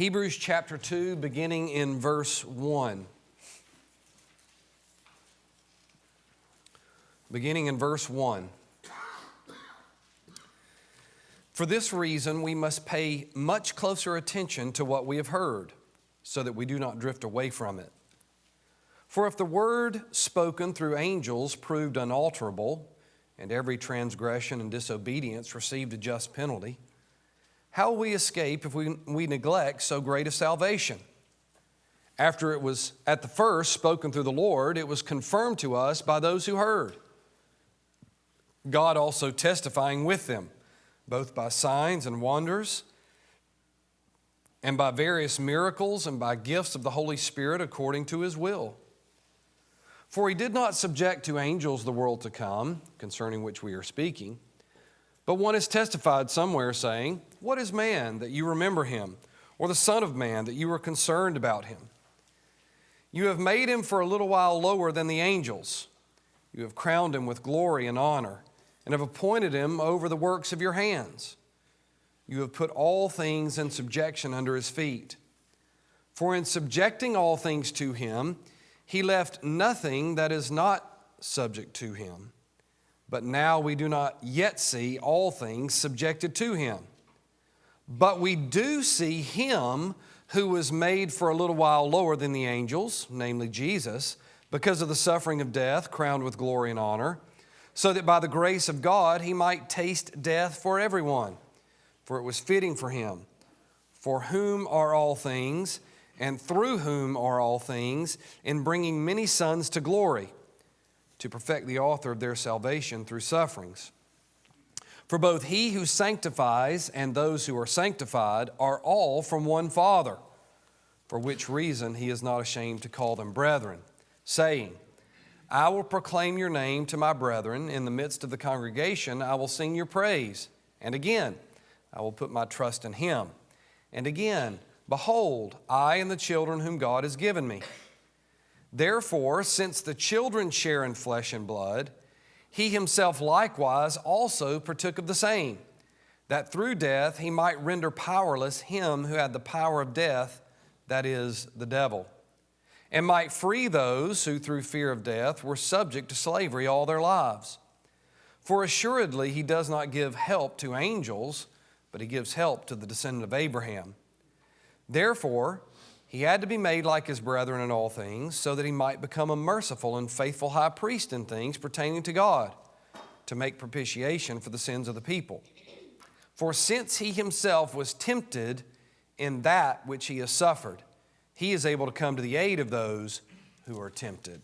Hebrews chapter 2, beginning in verse 1. Beginning in verse 1. For this reason, we must pay much closer attention to what we have heard, so that we do not drift away from it. For if the word spoken through angels proved unalterable, and every transgression and disobedience received a just penalty, how will we escape if we neglect so great a salvation? After it was at the first spoken through the Lord, it was confirmed to us by those who heard, God also testifying with them, both by signs and wonders, and by various miracles, and by gifts of the Holy Spirit according to His will. For He did not subject to angels the world to come, concerning which we are speaking. But one has testified somewhere, saying, What is man that you remember him, or the Son of Man that you are concerned about him? You have made him for a little while lower than the angels. You have crowned him with glory and honor, and have appointed him over the works of your hands. You have put all things in subjection under his feet. For in subjecting all things to him, he left nothing that is not subject to him. But now we do not yet see all things subjected to him. But we do see him who was made for a little while lower than the angels, namely Jesus, because of the suffering of death, crowned with glory and honor, so that by the grace of God he might taste death for everyone. For it was fitting for him, for whom are all things, and through whom are all things, in bringing many sons to glory, to perfect the author of their salvation through sufferings. For both he who sanctifies and those who are sanctified are all from one Father, for which reason he is not ashamed to call them brethren, saying, I will proclaim your name to my brethren. In the midst of the congregation I will sing your praise. And again, I will put my trust in him. And again, behold, I and the children whom God has given me. Therefore, since the children share in flesh and blood, he himself likewise also partook of the same, that through death he might render powerless him who had the power of death, that is, the devil, and might free those who through fear of death were subject to slavery all their lives. For assuredly he does not give help to angels, but he gives help to the descendant of Abraham. Therefore, he had to be made like his brethren in all things, so that he might become a merciful and faithful high priest in things pertaining to God, to make propitiation for the sins of the people. For since he himself was tempted in that which he has suffered, he is able to come to the aid of those who are tempted.